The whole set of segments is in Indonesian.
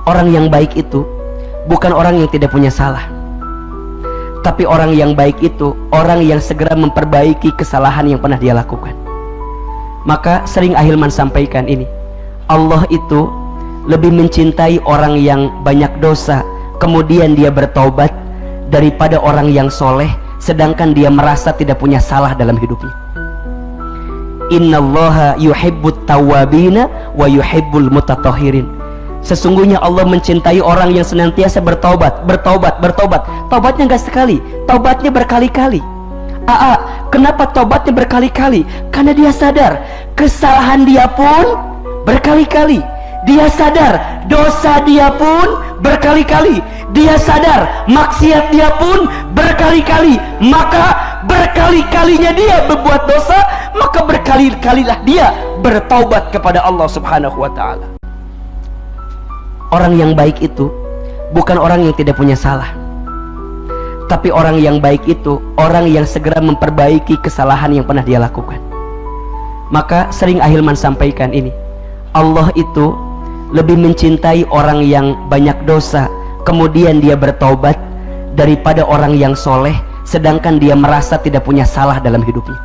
Orang yang baik itu bukan orang yang tidak punya salah, tapi orang yang baik itu orang yang segera memperbaiki kesalahan yang pernah dia lakukan. Maka sering Ahilman sampaikan ini, Allah itu lebih mencintai orang yang banyak dosa kemudian dia bertaubat daripada orang yang soleh sedangkan dia merasa tidak punya salah dalam hidupnya. Innallaha yuhibbut tawwabina wa yuhibbul mutatahhirin. Sesungguhnya Allah mencintai orang yang senantiasa bertaubat. Taubatnya enggak sekali, taubatnya berkali-kali. Kenapa taubatnya berkali-kali? Karena dia sadar kesalahan dia pun berkali-kali. Dia sadar dosa dia pun berkali-kali. Dia sadar maksiat dia pun berkali-kali. Maka berkali-kalinya dia berbuat dosa, maka berkali-kalilah dia bertaubat kepada Allah Subhanahu wa ta'ala. Orang yang baik itu bukan orang yang tidak punya salah, tapi orang yang baik itu orang yang segera memperbaiki kesalahan yang pernah dia lakukan. Maka sering Ahilman sampaikan ini, Allah itu lebih mencintai orang yang banyak dosa kemudian dia bertaubat daripada orang yang soleh sedangkan dia merasa tidak punya salah dalam hidupnya.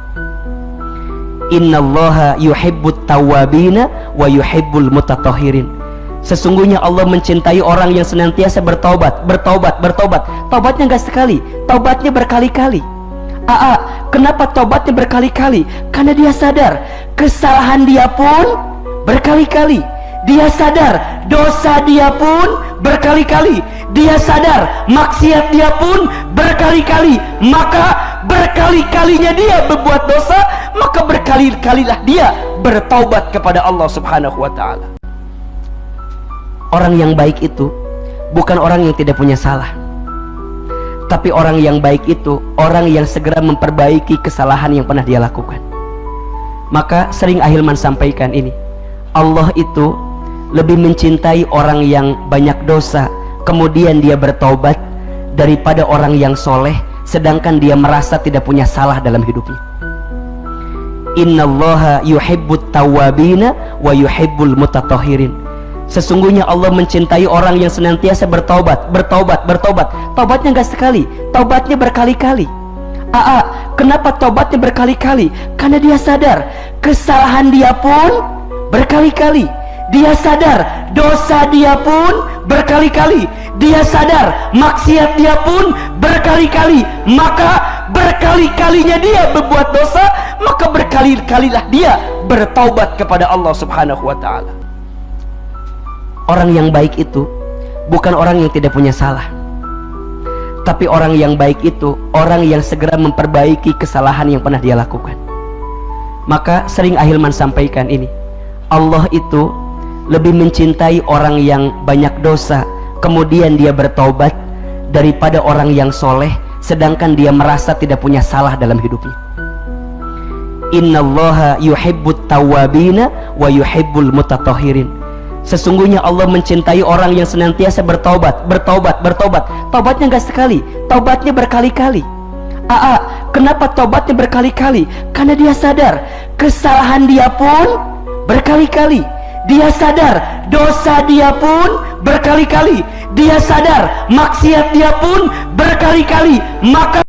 Innallaha yuhibbut tawwabina wa yuhibbul mutatahhirin. Sesungguhnya Allah mencintai orang yang senantiasa bertaubat. Taubatnya enggak sekali, taubatnya berkali-kali. Kenapa taubatnya berkali-kali? Karena dia sadar kesalahan dia pun berkali-kali. Dia sadar dosa dia pun berkali-kali. Dia sadar maksiat dia pun berkali-kali. Maka berkali-kalinya dia berbuat dosa, maka berkali-kalilah dia bertaubat kepada Allah Subhanahu wa ta'ala. Orang yang baik itu bukan orang yang tidak punya salah, tapi orang yang baik itu orang yang segera memperbaiki kesalahan yang pernah dia lakukan. Maka sering Ahilman sampaikan ini, Allah itu lebih mencintai orang yang banyak dosa kemudian dia bertaubat daripada orang yang soleh sedangkan dia merasa tidak punya salah dalam hidupnya. Innallaha yuhibbut tawwabina wa yuhibbul mutatahhirin. Sesungguhnya Allah mencintai orang yang senantiasa bertaubat. Taubatnya enggak sekali, taubatnya berkali-kali. Kenapa taubatnya berkali-kali? Karena dia sadar kesalahan dia pun berkali-kali. Dia sadar dosa dia pun berkali-kali. Dia sadar maksiat dia pun berkali-kali. Maka berkali-kalinya dia berbuat dosa, maka berkali-kalilah dia bertaubat kepada Allah Subhanahu wa ta'ala. Orang yang baik itu bukan orang yang tidak punya salah, tapi orang yang baik itu orang yang segera memperbaiki kesalahan yang pernah dia lakukan. Maka sering Ahilman sampaikan ini, Allah itu lebih mencintai orang yang banyak dosa kemudian dia bertaubat daripada orang yang soleh sedangkan dia merasa tidak punya salah dalam hidupnya. Innallaha yuhibbut tawwabina wa yuhibbul mutatahhirin. Sesungguhnya Allah mencintai orang yang senantiasa bertaubat. Taubatnya enggak sekali, taubatnya berkali-kali. Kenapa taubatnya berkali-kali? Karena dia sadar kesalahan dia pun berkali-kali. Dia sadar dosa dia pun berkali-kali. Dia sadar maksiat dia pun berkali-kali. Maka